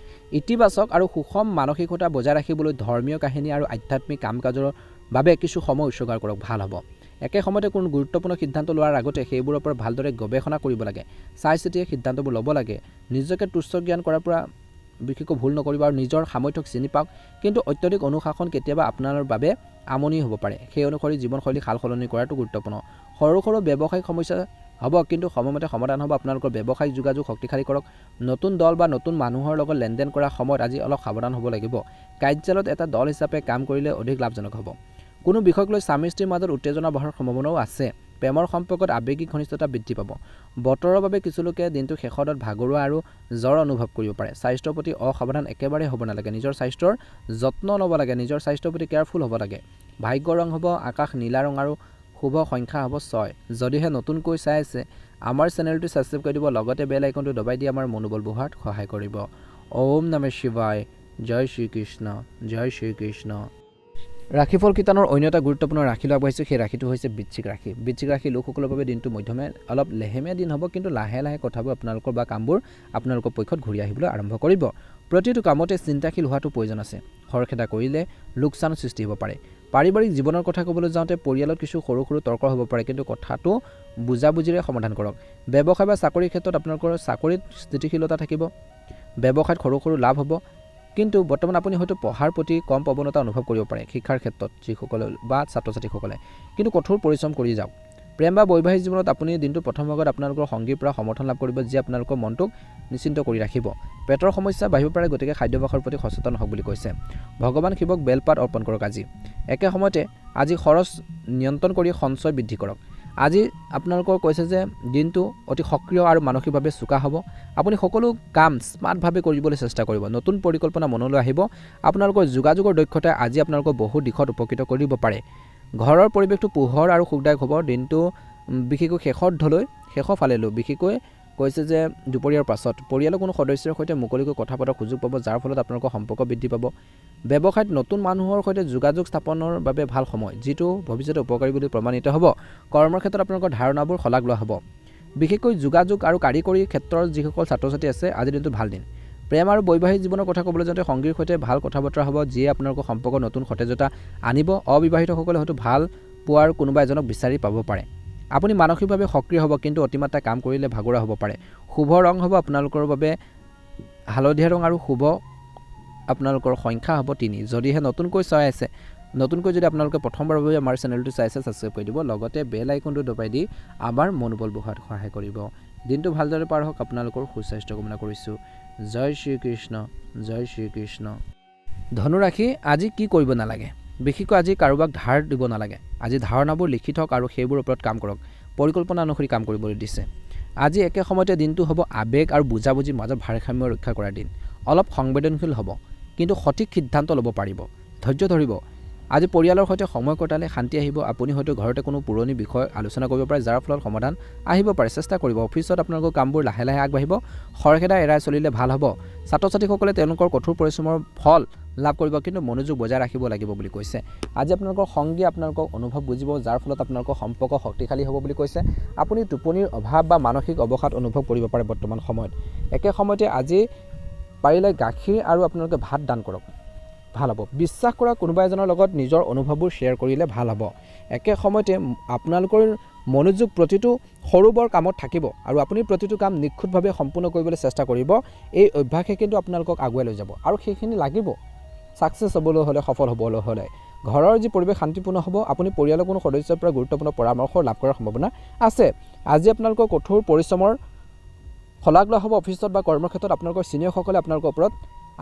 ইতিবাচক আৰু সুষম মানসিকতা বজাই ৰাখিবলৈ ধৰ্মীয় কাহিনী আৰু আধ্যাত্মিক কাম কাজৰ বাবে কিছু সময় উৎসৰ্গ কৰক, ভাল হ'ব। একে সময়তে কোনো গুৰুত্বপূৰ্ণ সিদ্ধান্ত লোৱাৰ আগতে সেইবোৰৰ পৰা ভালদৰে গৱেষণা কৰিব লাগে। চাই চিতিয়ে সিদ্ধান্তবোৰ ল'ব লাগে। নিজকে তুচ্ছ জ্ঞান কৰাৰ পৰা বিশেষকৈ ভুল নকৰিব আৰু নিজৰ সামৰ্থ্যক চিনি পাওক। কিন্তু অত্যাধিক অনুশাসন কেতিয়াবা আপোনাৰ বাবে আমনি হ'ব পাৰে। সেই অনুসৰি জীৱনশৈলী সাল সলনি কৰাটো গুৰুত্বপূৰ্ণ। সৰু সৰু ব্যৱসায়িক সমস্যা হ'ব, কিন্তু সময়মতে সমাধান হ'ব। আপোনালোকৰ ব্যৱসায়িক যোগাযোগ শক্তিশালী কৰক। নতুন দল বা নতুন মানুহৰ লগত লেনদেন কৰাৰ সময়ত আজি অলপ সাৱধান হ'ব লাগিব। কাৰ্যালয়ত এটা দল হিচাপে কাম কৰিলে অধিক লাভজনক হ'ব। কোনো বিষয়ক লৈ স্বামী স্ত্ৰীৰ মাজত উত্তেজনা বঢ়াৰ সম্ভাৱনাও আছে। প্ৰেমৰ সম্পৰ্কত আৱেগিক ঘনিষ্ঠতা বৃদ্ধি পাব। বতৰৰ বাবে কিছু লোকে দিনটো শেষত ভাগৰুৱা আৰু জ্বৰ অনুভৱ কৰিব পাৰে। স্বাস্থ্যৰ প্ৰতি অসাৱধান একেবাৰে হ'ব নালাগে। নিজৰ স্বাস্থ্যৰ যত্ন ল'ব লাগে। নিজৰ স্বাস্থ্যৰ প্ৰতি কেয়াৰফুল হ'ব লাগে। ভাগ্যৰ ৰং হ'ব আকাশ নীলা ৰং আৰু শুভ সংখ্যা হ'ব 6। যদিহে নতুনকৈ চাই আছে, আমাৰ চেনেলটো ছাবস্ক্ৰাইব কৰি দিব, লগতে বেল আইকনটো দবাই দি আমাৰ মনোবল বঢ়োৱাত সহায় কৰিব। ওম নমঃ শিৱায়। জয় শ্ৰীকৃষ্ণ, জয় শ্ৰীকৃষ্ণ। ৰাশিফল কীৰ্তনৰ অন্য এটা গুৰুত্বপূৰ্ণ ৰাশিলৈ আগবাঢ়িছোঁ। সেই ৰাশিটো হৈছে বৃশ্চিক ৰাশি। বৃশ্চিক ৰাশি লোকসকলৰ বাবে দিনটো মধ্যমে অলপ লেহেমীয়া দিন হ'ব, কিন্তু লাহে লাহে কথাবোৰ আপোনালোকৰ বা কামবোৰ আপোনালোকৰ পক্ষত ঘূৰি আহিবলৈ আৰম্ভ কৰিব। প্ৰতিটো কামতে চিন্তাশীল হোৱাটো প্ৰয়োজন আছে। খৰখেদা কৰিলে লোকচানৰ সৃষ্টি হ'ব পাৰে। পাৰিবাৰিক জীৱনৰ কথা ক'বলৈ যাওঁতে পৰিয়ালত কিছু সৰু সৰু তৰ্ক হ'ব পাৰে, কিন্তু কথাটো বুজাবুজিৰে সমাধান কৰক। ব্যৱসায় বা চাকৰিৰ ক্ষেত্ৰত আপোনালোকৰ চাকৰিত স্থিতিশীলতা থাকিব। ব্যৱসায়ত সৰু সৰু লাভ হ'ব, কিন্তু বৰ্তমান আপুনি হয়তো পঢ়াৰ প্ৰতি কম প্ৰৱণতা অনুভৱ কৰিব পাৰে। শিক্ষাৰ ক্ষেত্ৰত যিসকলে বা ছাত্ৰ ছাত্ৰীসকলে কিন্তু কঠোৰ পৰিশ্ৰম কৰি যাওক। প্ৰেম বা বৈবাহিক জীৱনত আপুনি দিনটোৰ প্ৰথম ভাগত আপোনালোকৰ সংগীৰ পৰা সমৰ্থন লাভ কৰিব, যি আপোনালোকৰ মনটোক নিশ্চিন্ত কৰি ৰাখিব। পেটৰ সমস্যা বাঢ়িব পাৰে, গতিকে খাদ্যাভ্যাসৰ প্ৰতি সচেতন হওক বুলি কৈছে। ভগৱান শিৱক বেলপাত অৰ্পণ কৰক আজি। একে সময়তে আজি খৰচ নিয়ন্ত্ৰণ কৰি সঞ্চয় বৃদ্ধি কৰক। আজি আপোনালোকৰ কৈছে যে দিনটো অতি সক্ৰিয় আৰু মানসিকভাৱে চোকা হ'ব। আপুনি সকলো কাম স্মাৰ্টভাৱে কৰিবলৈ চেষ্টা কৰিব। নতুন পৰিকল্পনা মনলৈ আহিব। আপোনালোকৰ যোগাযোগৰ দক্ষতাই আজি আপোনালোকক বহু দিশত উপকৃত কৰিব পাৰে। ঘৰৰ পৰিৱেশটো পোহৰ আৰু সুখদায়ক হ'ব। দিনটো বিশেষকৈ শেষৰ ফালেলৈ বিশেষকৈ কৈছে যে দুপৰীয়াৰ পাছত পৰিয়ালৰ কোনো সদস্যৰ সৈতে মুকলিকৈ কথা পতাৰ সুযোগ পাব, যাৰ ফলত আপোনালোকৰ সম্পৰ্ক বৃদ্ধি পাব। ব্যৱসায়ত নতুন মানুহৰ সৈতে যোগাযোগ স্থাপনৰ বাবে ভাল সময়, যিটো ভৱিষ্যতে উপকাৰী বুলি প্ৰমাণিত হ'ব। কৰ্মৰ ক্ষেত্ৰত আপোনালোকৰ ধাৰণাবোৰ শলাগ লোৱা হ'ব। বিশেষকৈ যোগাযোগ আৰু কাৰিকৰী ক্ষেত্ৰৰ যিসকল ছাত্ৰ ছাত্ৰী আছে, আজিৰ দিনটো ভাল দিন। প্ৰেম আৰু বৈবাহিক জীৱনৰ কথা ক'বলৈ যাওঁতে সংগীৰ সৈতে ভাল কথা বতৰা হ'ব, যিয়ে আপোনালোকৰ সম্পৰ্ক নতুন সতেজতা আনিব। অবিবাহিতসকলে হয়তো ভাল পোৱাৰ কোনোবা এজনক বিচাৰি পাব পাৰে। আপুনি মানসিকভাৱে সক্ৰিয় হ'ব, কিন্তু অতিমাত্ৰা কাম কৰিলে ভাগৰুৱা হ'ব পাৰে। শুভ ৰং হ'ব আপোনালোকৰ বাবে হালধীয়া ৰং আৰু শুভ আপোনালোকৰ সংখ্যা হ'ব 3। যদিহে নতুনকৈ চাই আছে, নতুনকৈ যদি আপোনালোকে প্ৰথমবাৰৰ বাবে আমাৰ চেনেলটো চাইছে, ছাবস্ক্ৰাইব কৰি দিব, লগতে বেল আইকনটো দবাই দি আমাৰ মনোবল বঢ়োৱাত সহায় কৰিব। দিনটো ভালদৰে পাৰ হওক। আপোনালোকৰ সুস্বাস্থ্য কামনা কৰিছোঁ। জয় শ্ৰীকৃষ্ণ, জয় শ্ৰীকৃষ্ণ। ধনুৰাশি আজি কি কৰিব নালাগে? বিশেষকৈ আজি কাৰোবাক ধাৰ দিব নালাগে। আজি ধাৰণাবোৰ লিখি থওক আৰু সেইবোৰৰ ওপৰত কাম কৰক। পৰিকল্পনা অনুসৰি কাম কৰিবলৈ দিছে। আজি একে সময়তে দিনটো হ'ব আৱেগ আৰু বুজাবুজিৰ মাজত ভাৰসাম্য ৰক্ষা কৰাৰ দিন। অলপ সংবেদনশীল হ'ব, কিন্তু সঠিক সিদ্ধান্ত ল'ব পাৰিব। ধৈৰ্য ধৰিব। আজি পৰিয়ালৰ সৈতে সময় কটালে শান্তি আহিব। আপুনি হয়তো ঘৰতে কোনো পুৰণি বিষয় আলোচনা কৰিব পাৰে, যাৰ ফলত সমাধান আহিব পাৰে। চেষ্টা কৰিব। অফিচত আপোনালোকৰ কামবোৰ লাহে লাহে আগবাঢ়িব। খৰখেদা এৰাই চলিলে ভাল হ'ব। ছাত্ৰ ছাত্ৰীসকলে তেওঁলোকৰ কঠোৰ পৰিশ্ৰমৰ ফল লাভ কৰিব, কিন্তু মনোযোগ বজাই ৰাখিব লাগিব বুলি কৈছে। আজি আপোনালোকৰ সংগী আপোনালোকক অনুভৱ বুজিব, যাৰ ফলত আপোনালোকৰ সম্পৰ্ক শক্তিশালী হ'ব বুলি কৈছে। আপুনি টোপনিৰ অভাৱ বা মানসিক অৱসাদ অনুভৱ কৰিব পাৰে বৰ্তমান সময়ত। একে সময়তে আজি পাৰিলে গাখীৰ আৰু আপোনালোকে ভাত দান কৰক, ভাল হ'ব। বিশ্বাস কৰা কোনোবা এজনৰ লগত নিজৰ অনুভৱবোৰ শ্বেয়াৰ কৰিলে ভাল হ'ব। একে সময়তে আপোনালোকৰ মনোযোগ প্ৰতিটো সৰু বৰ কামত থাকিব আৰু আপুনি প্ৰতিটো কাম নিখুঁতভাৱে সম্পূৰ্ণ কৰিবলৈ চেষ্টা কৰিব। এই অভ্যাসে কিন্তু আপোনালোকক আগুৱাই লৈ যাব আৰু সেইখিনি লাগিব ছাকচেছ হ'বলৈ হ'লে, সফল হ'বলৈ হ'লে। ঘৰৰ যি পৰিৱেশ শান্তিপূৰ্ণ হ'ব। আপুনি পৰিয়ালৰ কোনো সদস্যৰ পৰা গুৰুত্বপূৰ্ণ পৰামৰ্শ লাভ কৰাৰ সম্ভাৱনা আছে। আজি আপোনালোকৰ কঠোৰ পৰিশ্ৰমৰ শলাগ লোৱা হ'ব। অফিচত বা কৰ্মক্ষেত্ৰত আপোনালোকৰ ছিনিয়ৰসকলে আপোনালোকৰ ওপৰত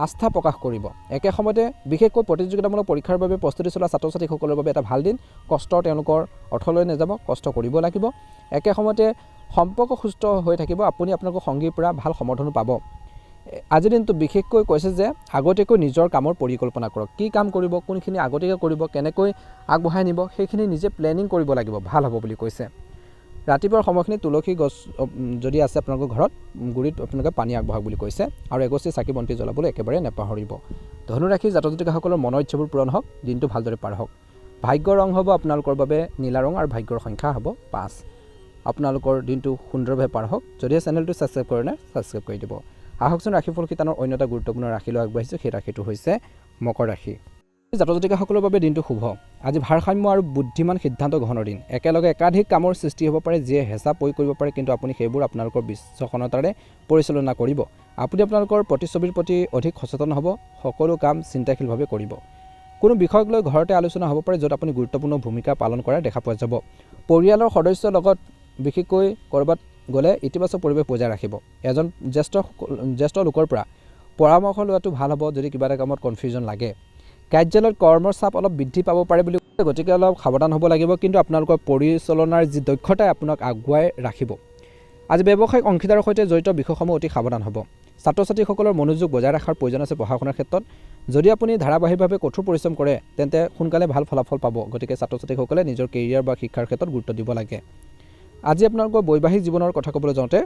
আস্থা প্ৰকাশ কৰিব। একে সময়তে বিশেষকৈ প্ৰতিযোগিতামূলক পৰীক্ষাৰ বাবে প্ৰস্তুতি চলোৱা ছাত্ৰ ছাত্ৰীসকলৰ বাবে এটা ভাল দিন। কষ্ট তেওঁলোকৰ অৰ্থলৈ নাযাব, কষ্ট কৰিব লাগিব। একে সময়তে সম্পৰ্ক সুস্থ হৈ থাকিব, আপুনি আপোনালোকৰ সংগীৰ পৰা ভাল সমৰ্থনো পাব। আজিৰ দিনটো বিশেষকৈ কৈছে যে আগতীয়াকৈ নিজৰ কামৰ পৰিকল্পনা কৰক। কি কাম কৰিব, কোনখিনি আগতীয়াকৈ কৰিব, কেনেকৈ আগবঢ়াই নিব, সেইখিনি নিজে প্লেনিং কৰিব লাগিব, ভাল হ'ব বুলি কৈছে। ৰাতিপুৱাৰ সময়খিনি তুলসী গছ যদি আছে আপোনালোকৰ ঘৰত, গুৰিত আপোনালোকে পানী আগবঢ়াওক বুলি কৈছে। আৰু এগছি চাকি বন্তি জ্বলাবলৈ একেবাৰে নাপাহৰিব। ধনুৰাশি জাতক জাতিকাসকলৰ মনৰ ইচ্ছাবোৰ পূৰণ হওক, দিনটো ভালদৰে পাৰ হওক। ভাগ্যৰ ৰং হ'ব আপোনালোকৰ বাবে নীলা ৰং আৰু ভাগ্যৰ সংখ্যা হ'ব 5। আপোনালোকৰ দিনটো সুন্দৰভাৱে পাৰ হওক। যদিহে চেনেলটো ছাবস্ক্ৰাইব কৰে নাই, ছাবস্ক্ৰাইব কৰি দিব। আহকচোন ৰাশিফল শিতানৰ অন্য এটা গুৰুত্বপূৰ্ণ ৰাশিলৈ আগবাঢ়িছোঁ, সেই ৰাশিটো হৈছে মকৰ ৰাশি। জাতক জাতিকাসকলৰ বাবে দিনটো শুভ। আজি ভাৰসাম্য আৰু বুদ্ধিমান সিদ্ধান্ত গ্ৰহণৰ দিন। একেলগে একাধিক কামৰ সৃষ্টি হ'ব পাৰে, যিয়ে হেঁচা প্ৰয়োগ কৰিব পাৰে, কিন্তু আপুনি সেইবোৰ আপোনালোকৰ বিচক্ষণতাৰে পৰিচালনা কৰিব। আপুনি আপোনালোকৰ প্ৰতিচ্ছবিৰ প্ৰতি অধিক সচেতন হ'ব, সকলো কাম চিন্তাশীলভাৱে কৰিব। কোনো বিষয়ক লৈ ঘৰতে আলোচনা হ'ব পাৰে, য'ত আপুনি গুৰুত্বপূৰ্ণ ভূমিকা পালন কৰা দেখা পোৱা যাব। পৰিয়ালৰ সদস্যৰ লগত বিশেষকৈ ক'ৰবাত গ'লে ইতিবাচক পৰিৱেশ বজাই ৰাখিব। এজন জ্যেষ্ঠ লোকৰ পৰা পৰামৰ্শ লোৱাটো ভাল হ'ব যদি কিবা এটা কামত কনফিউজন লাগে। কাৰ্যালয়ত কৰ্মৰ চাপ অলপ বৃদ্ধি পাব পাৰে বুলি, গতিকে অলপ সাৱধান হ'ব লাগিব, কিন্তু আপোনালোকৰ পৰিচালনাৰ যি দক্ষতাই আপোনাক আগুৱাই ৰাখিব। আজি ব্যৱসায়িক অংশীদাৰৰ সৈতে জড়িত বিষয়সমূহ অতি সাৱধান হ'ব। ছাত্ৰ ছাত্ৰীসকলৰ মনোযোগ বজাই ৰখাৰ প্ৰয়োজন আছে পঢ়া শুনাৰ ক্ষেত্ৰত। যদি আপুনি ধাৰাবাহিকভাৱে কঠোৰ পৰিশ্ৰম কৰে, তেন্তে সোনকালে ভাল ফলাফল পাব। গতিকে ছাত্ৰ ছাত্ৰীসকলে নিজৰ কেৰিয়াৰ বা শিক্ষাৰ ক্ষেত্ৰত গুৰুত্ব দিব লাগে। আজি আপোনালোকৰ বৈবাহিক জীৱনৰ কথা ক'বলৈ যাওঁতে,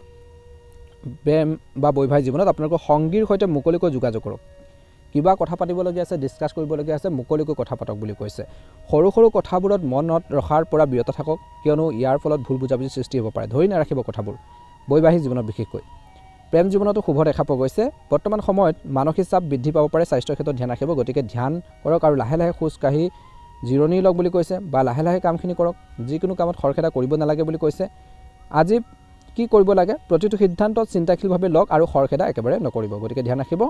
প্ৰেম বা বৈবাহিক জীৱনত আপোনালোকৰ সংগীৰ সৈতে মুকলিকৈ যোগাযোগ কৰক। কিবা কথা পাতিবলগীয়া আছে, ডিছকাছ কৰিবলগীয়া আছে, মুকলিকৈ কথা পাতক বুলি কৈছে। সৰু সৰু কথাবোৰত মনত ৰখাৰ পৰা বিৰত থাকক, কিয়নো ইয়াৰ ফলত ভুল বুজাবুজি সৃষ্টি হ'ব পাৰে। ধৰি নাৰাখিব কথাবোৰ, বৈবাহিক জীৱনত বিশেষকৈ। প্ৰেম জীৱনতো শুভ দেখা পোৱা গৈছে। বৰ্তমান সময়ত মানসিক চাপ বৃদ্ধি পাব পাৰে, স্বাস্থ্যৰ ক্ষেত্ৰত ধ্যান ৰাখিব। গতিকে ধ্যান কৰক আৰু লাহে লাহে খোজকাঢ়ি জিৰণি লওক বুলি কৈছে, বা লাহে লাহে কামখিনি কৰক। যিকোনো কামত খৰখেদা কৰিব নালাগে বুলি কৈছে। আজি কি কৰিব লাগে, প্ৰতিটো সিদ্ধান্তত চিন্তাশীলভাৱে লওক আৰু খৰখেদা একেবাৰে নকৰিব। গতিকে ধ্যান ৰাখিব।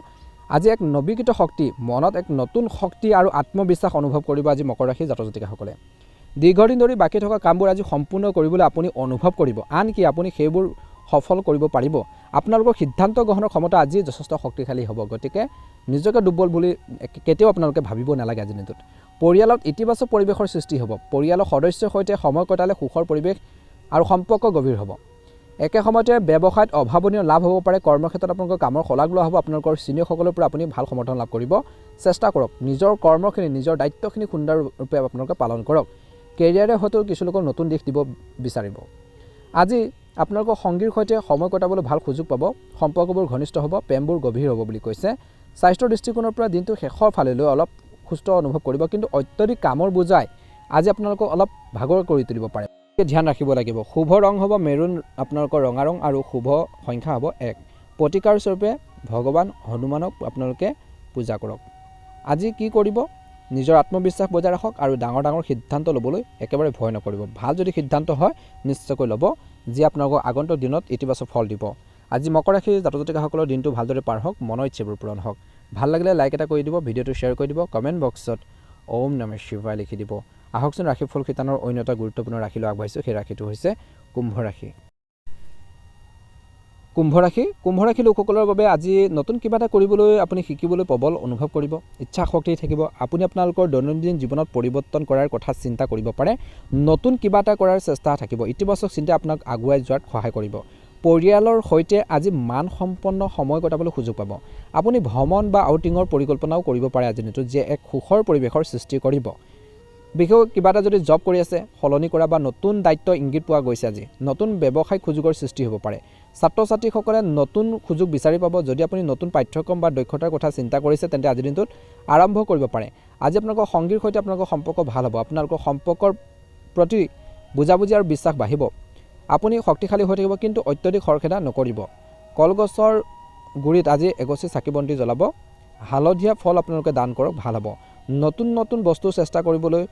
আজি এক নৱীকৃত শক্তি, মনত এক নতুন শক্তি আৰু আত্মবিশ্বাস অনুভৱ কৰিব আজি মকৰ ৰাশিৰ জাতক জাতিকাসকলে। দীৰ্ঘদিন ধৰি বাকী থকা কামবোৰ আজি সম্পূৰ্ণ কৰিবলৈ আপুনি অনুভৱ কৰিব, আনকি আপুনি সেইবোৰ সফল কৰিব পাৰিব। আপোনালোকৰ সিদ্ধান্ত গ্ৰহণৰ ক্ষমতা আজি যথেষ্ট শক্তিশালী হ'ব। গতিকে নিজকে দুৰ্বল বুলি কেতিয়াও আপোনালোকে ভাবিব নালাগে আজিৰ দিনটোত। পৰিয়ালত ইতিবাচক পৰিৱেশৰ সৃষ্টি হ'ব। পৰিয়ালৰ সদস্যৰ সৈতে সময় কটালে সুখৰ পৰিৱেশ আৰু সম্পৰ্ক গভীৰ হ'ব। একে সময়তে ব্যৱসায়ত অভাৱনীয় লাভ হ'ব পাৰে। কৰ্মক্ষেত্ৰত আপোনালোকৰ কামৰ শলাগ লোৱা হ'ব। আপোনালোকৰ চিনিয়ৰসকলৰ পৰা আপুনি ভাল সমৰ্থন লাভ কৰিব। চেষ্টা কৰক নিজৰ কৰ্মখিনি, নিজৰ দায়িত্বখিনি সুন্দৰৰূপে আপোনালোকে পালন কৰক। কেৰিয়াৰে হয়তো কিছু লোকক নতুন দিশ দিব বিচাৰিব। আজি আপোনালোকৰ সংগীৰ সৈতে সময় কটাবলৈ ভাল সুযোগ পাব। সম্পৰ্কবোৰ ঘনিষ্ঠ হ'ব, প্ৰেমবোৰ গভীৰ হ'ব বুলি কৈছে। স্বাস্থ্যৰ দৃষ্টিকোণৰ পৰা দিনটো শেষৰ ফাললৈ অলপ সুস্থ অনুভৱ কৰিব, কিন্তু অত্যধিক কামৰ বোজাই আজি আপোনালোকক অলপ ভাগৰ কৰি তুলিব পাৰে। ধ্যান ৰাখিব লাগিব। শুভ ৰং হ'ব মেৰুণ, আপোনালোকৰ ৰঙা ৰং, আৰু শুভ সংখ্যা হ'ব 1। প্ৰতিকাৰ স্বৰূপে ভগৱান হনুমানক আপোনালোকে পূজা কৰক। আজি কি কৰিব, নিজৰ আত্মবিশ্বাস বজাই ৰাখক আৰু ডাঙৰ ডাঙৰ সিদ্ধান্ত ল'বলৈ একেবাৰে ভয় নকৰিব। ভাল যদি সিদ্ধান্ত হয় নিশ্চয়কৈ ল'ব, যি আপোনালোকৰ আগন্তুক দিনত ইতিবাচক ফল দিব। আজি মকৰ ৰাশিৰ জাতক জাতিকাসকলৰ দিনটো ভালদৰে পাৰ হওক, মনৰ ইচ্ছাবোৰ পূৰণ হওক। ভাল লাগিলে লাইক এটা কৰি দিব, ভিডিঅ'টো শ্বেয়াৰ কৰি দিব, কমেণ্ট বক্সত ওম নমঃ শিৱায় লিখি দিব। আহকচোন ৰাশিফল শিতানৰ অন্য এটা গুৰুত্বপূৰ্ণ ৰাশিলৈ আগবাঢ়িছোঁ, সেই ৰাশিটো হৈছে কুম্ভ ৰাশি। কুম্ভ ৰাশি লোকসকলৰ বাবে আজি নতুন কিবা এটা কৰিবলৈ আপুনি শিকিবলৈ প্ৰবল অনুভৱ কৰিব, ইচ্ছা শক্তি থাকিব। আপুনি আপোনালোকৰ দৈনন্দিন জীৱনত পৰিৱৰ্তন কৰাৰ কথা চিন্তা কৰিব পাৰে। নতুন কিবা এটা কৰাৰ চেষ্টা থাকিব। ইতিবাচক চিন্তা আপোনাক আগুৱাই যোৱাত সহায় কৰিব। পৰিয়ালৰ সৈতে আজি মানসম্পন্ন সময় কটাবলৈ সুযোগ পাব। আপুনি ভ্ৰমণ বা আউটিঙৰ পৰিকল্পনাও কৰিব পাৰে আজিৰ দিনটোত, যে এক সুখৰ পৰিৱেশৰ সৃষ্টি কৰিব। বিশেষকৈ কিবা এটা যদি জব কৰি আছে, সলনি কৰা বা নতুন দায়িত্ব ইংগিত পোৱা গৈছে। আজি নতুন ব্যৱসায়িক সুযোগৰ সৃষ্টি হ'ব পাৰে। ছাত্ৰ ছাত্ৰীসকলে নতুন সুযোগ বিচাৰি পাব। যদি আপুনি নতুন পাঠ্যক্ৰম বা দক্ষতাৰ কথা চিন্তা কৰিছে, তেন্তে আজিৰ দিনটোত আৰম্ভ কৰিব পাৰে। আজি আপোনালোকৰ সংগীৰ সৈতে আপোনালোকৰ সম্পৰ্ক ভাল হ'ব। আপোনালোকৰ সম্পৰ্কৰ প্ৰতি বুজাবুজি আৰু বিশ্বাস বাঢ়িব। আপুনি শক্তিশালী হৈ থাকিব, কিন্তু অত্যধিক খৰখেদা নকৰিব। কলগছৰ গুৰিত আজি এগছি চাকি বন্তি জ্বলাব। হালধীয়া ফল আপোনালোকে দান কৰক, ভাল হ'ব। নতুন নতুন বস্তু চেষ্টা কৰিবলৈ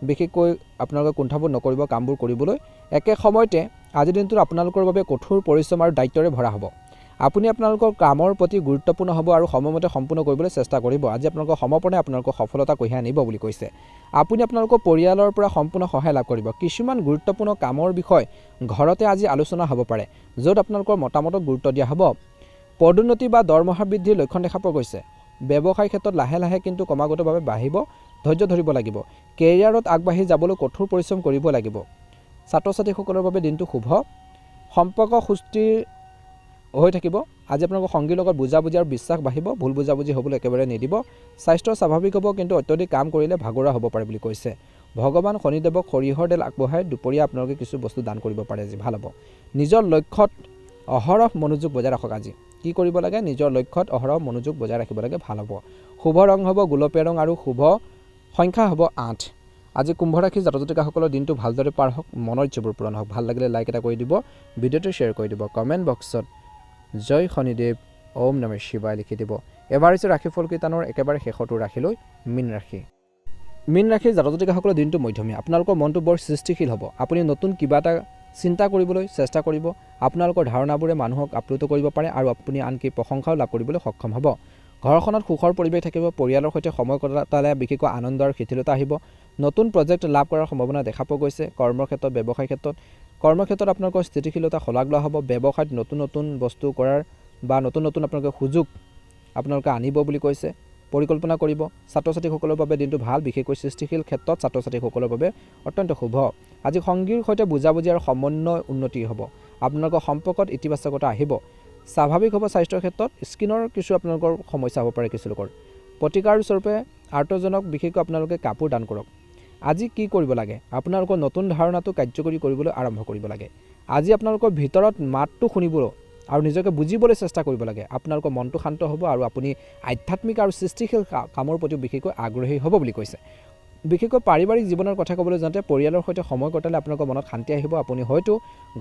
বিশেষকৈ আপোনালোকে কুণ্ঠাবোধ নকৰিব কামবোৰ কৰিবলৈ। একে সময়তে আজিৰ দিনটোত আপোনালোকৰ বাবে কঠোৰ পৰিশ্ৰম আৰু দায়িত্বৰে ভৰা হ'ব। আপুনি আপোনালোকৰ কামৰ প্ৰতি গুৰুত্বপূৰ্ণ হ'ব আৰু সময়মতে সম্পূৰ্ণ কৰিবলৈ চেষ্টা কৰিব। আজি আপোনালোকৰ সমৰ্পণে আপোনালোকৰ সফলতা কঢ়িয়াই আনিব বুলি কৈছে। আপুনি আপোনালোকৰ পৰিয়ালৰ পৰা সম্পূৰ্ণ সহায় লাভ কৰিব। কিছুমান গুৰুত্বপূৰ্ণ কামৰ বিষয় ঘৰতে আজি আলোচনা হ'ব পাৰে, য'ত আপোনালোকৰ মতামতক গুৰুত্ব দিয়া হ'ব। পদোন্নতি বা দৰমহা বৃদ্ধিৰ লক্ষণ দেখা পোৱা গৈছে। ব্যৱসায় ক্ষেত্ৰত লাহে লাহে কিন্তু ক্ৰমাগতভাৱে বাঢ়িব, ধৈৰ্য ধৰিব লাগিব। কেৰিয়াৰত আগবাঢ়ি যাবলৈ কঠোৰ পৰিশ্ৰম কৰিব লাগিব। ছাত্ৰ ছাত্ৰীসকলৰ বাবে দিনটো শুভ। সম্পৰ্ক সুস্থিৰ হৈ থাকিব। আজি আপোনালোকৰ সংগীৰ লগত বুজাবুজি আৰু বিশ্বাস বাঢ়িব, ভুল বুজাবুজি হ'বলৈ একেবাৰে নিদিব। স্বাস্থ্য স্বাভাৱিক হ'ব, কিন্তু অত্যধিক কাম কৰিলে ভাগৰুৱা হ'ব পাৰে বুলি কৈছে। ভগৱান শনিদেৱক সৰিয়হৰ তেল আগবঢ়াই দুপৰীয়া আপোনালোকে কিছু বস্তু দান কৰিব পাৰে, আজি ভাল হ'ব। নিজৰ লক্ষ্যত অহৰহ মনোযোগ বজাই ৰাখক। আজি কি কৰিব লাগে? নিজৰ লক্ষ্যত অহৰহ মনোযোগ বজাই ৰাখিব লাগে, ভাল হ'ব। শুভ ৰং হ'ব গোলপীয়া ৰং আৰু শুভ সংখ্যা হ'ব 8। আজি কুম্ভ ৰাশিৰ জাতক জাতিকাসকলৰ দিনটো ভালদৰে পাৰ হওক, মনৰ ইচ্ছাবোৰ পূৰণ হওক। ভাল লাগিলে লাইক এটা কৰি দিব, ভিডিঅ'টো শ্বেয়াৰ কৰি দিব, কমেণ্ট বক্সত জয় শনিদেৱ ওম নমঃ শিৱায় লিখি দিব। এবাৰ হৈছে ৰাশিফল কীৰ্তনৰ একেবাৰে শেষৰটো ৰাশিলৈ, মীন ৰাশি। মীন ৰাশিৰ জাতক জাতিকাসকলৰ দিনটো মধ্যমীয়া। আপোনালোকৰ মনটো বৰ সৃষ্টিশীল হ'ব। আপুনি নতুন কিবা এটা চিন্তা কৰিবলৈ চেষ্টা কৰিব। আপোনালোকৰ ধাৰণাবোৰে মানুহক আপ্লুত কৰিব পাৰে আৰু আপুনি আনকি প্ৰশংসাও লাভ কৰিবলৈ সক্ষম হ'ব। ঘৰখনত সুখৰ পৰিৱেশ থাকিব। পৰিয়ালৰ সৈতে সময় কটালে বিশেষকৈ আনন্দ আৰু শিথিলতা আহিব। নতুন প্ৰজেক্ট লাভ কৰাৰ সম্ভাৱনা দেখা পোৱা গৈছে। কৰ্মক্ষেত্ৰত, ব্যৱসায় ক্ষেত্ৰত, কৰ্মক্ষেত্ৰত আপোনালোকৰ স্থিতিশীলতা শলাগ লোৱা হ'ব। ব্যৱসায়ত নতুন নতুন বস্তু কৰাৰ বা নতুন নতুন আপোনালোকে সুযোগ আপোনালোকে আনিব বুলি কৈছে, পৰিকল্পনা কৰিব। ছাত্ৰ ছাত্ৰীসকলৰ বাবে দিনটো ভাল, বিশেষকৈ সৃষ্টিশীল ক্ষেত্ৰত ছাত্ৰ ছাত্ৰীসকলৰ বাবে অত্যন্ত শুভ। আজি সংগীৰ সৈতে বুজাবুজি আৰু সমন্বয় উন্নতি হ'ব। আপোনালোকৰ সম্পৰ্কত ইতিবাচকতা আহিব। স্বাভাৱিক হ'ব স্বাস্থ্যৰ ক্ষেত্ৰত। স্কিনৰ কিছু আপোনালোকৰ সমস্যা হ'ব পাৰে কিছু লোকৰ। প্ৰতিকাৰ স্বৰূপে আৰ্তজনক বিশেষকৈ আপোনালোকে কাপোৰ দান কৰক। আজি কি কৰিব লাগে? আপোনালোকৰ নতুন ধাৰণাটো কাৰ্যকৰী কৰিবলৈ আৰম্ভ কৰিব লাগে। আজি আপোনালোকৰ ভিতৰত মাতটো শুনিবলৈ আৰু নিজকে বুজিবলৈ চেষ্টা কৰিব লাগে। আপোনালোকৰ মনটো শান্ত হ'ব আৰু আপুনি আধ্যাত্মিক আৰু সৃষ্টিশীল কামৰ প্ৰতি বিশেষকৈ আগ্ৰহী হ'ব বুলি কৈছে। বিশেষকৈ পাৰিবাৰিক জীৱনৰ কথা ক'বলৈ যাওঁতে পৰিয়ালৰ সৈতে সময় কটালে আপোনালোকৰ মনত শান্তি আহিব। আপুনি হয়তো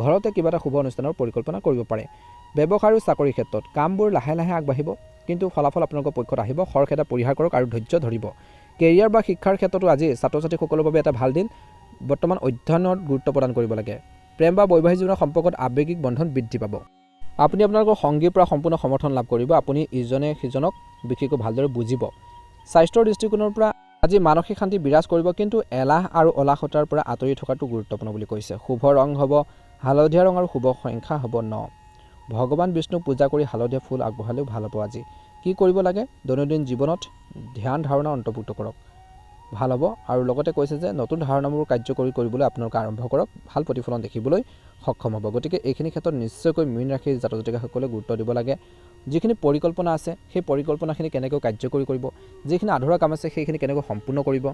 ঘৰতে কিবা এটা শুভ অনুষ্ঠানৰ পৰিকল্পনা কৰিব পাৰে। ব্যৱসায় আৰু চাকৰিৰ ক্ষেত্ৰত কামবোৰ লাহে লাহে আগবাঢ়িব, কিন্তু ফলাফল আপোনালোকৰ পক্ষত আহিব। খৰখেদা পৰিহাৰ কৰক আৰু ধৈৰ্য ধৰিব। কেৰিয়াৰ বা শিক্ষাৰ ক্ষেত্ৰতো আজি ছাত্ৰ ছাত্ৰীসকলৰ বাবে এটা ভাল দিন। বৰ্তমান অধ্যয়নত গুৰুত্ব প্ৰদান কৰিব লাগে। প্ৰেম বা বৈবাহিক জীৱনৰ সম্পৰ্কত আৱেগিক বন্ধন বৃদ্ধি পাব। আপুনি আপোনালোকৰ সংগীৰ পৰা সম্পূৰ্ণ সমৰ্থন লাভ কৰিব। আপুনি ইজনে সিজনক বিশেষকৈ ভালদৰে বুজিব। স্বাস্থ্যৰ দৃষ্টিকোণৰ পৰা আজি মানসিক শান্তি বিৰাজ কৰিব, কিন্তু এলাহ আৰু অলাহতাৰ পৰা আঁতৰি থকাটো গুৰুত্বপূৰ্ণ বুলি কৈছে। শুভ ৰং হ'ব হালধীয়া ৰং আৰু শুভ সংখ্যা হ'ব 9। ভগৱান বিষ্ণুক পূজা কৰি হালধীয়া ফুল আগবঢ়ালেও ভাল হ'ব। আজি কি কৰিব লাগে? দৈনন্দিন জীৱনত ধ্যান ধাৰণা অন্তৰ্ভুক্ত কৰক, ভাল হ'ব। আৰু লগতে কৈছে যে নতুন ধাৰণাবোৰ কাৰ্যকৰী কৰিবলৈ আপোনালোকে আৰম্ভ কৰক, ভাল প্ৰতিফলন দেখিবলৈ সক্ষম হ'ব। গতিকে এইখিনি ক্ষেত্ৰত নিশ্চয়কৈ মীন ৰাশিৰ জাতক জাতিকাসকলে গুৰুত্ব দিব লাগে। যিখিনি পৰিকল্পনা আছে সেই পৰিকল্পনাখিনি কেনেকৈ কাৰ্যকৰী কৰিব, যিখিনি আধৰুৱা কাম আছে সেইখিনি কেনেকৈ সম্পূৰ্ণ কৰিব।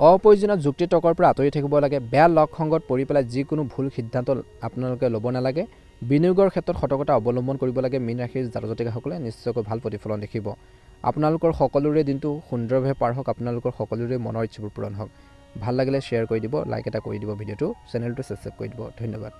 অপ্ৰয়োজনীয় যুক্তি তৰ্কৰ পৰা আঁতৰি থাকিব লাগে। বেয়া লগ সংগত পৰি পেলাই যিকোনো ভুল সিদ্ধান্ত আপোনালোকে ল'ব নালাগে। বিনিয়োগৰ ক্ষেত্ৰত সতৰ্কতা অৱলম্বন কৰিব লাগে। মীন ৰাশিৰ জাতক জাতিকাসকলে নিশ্চয়কৈ ভাল প্ৰতিফলন দেখিব। আপোনালোকৰ সকলোৰে দিনটো সুন্দৰভাৱে পাৰ হওক। আপোনালোকৰ সকলোৰে মনৰ ইচ্ছাবোৰ পূৰণ হওক। ভাল লাগিলে শ্বেয়াৰ কৰি দিব, লাইক এটা কৰি দিব ভিডিঅ'টো, চেনেলটো ছাবস্ক্ৰাইব কৰি দিব। ধন্যবাদ।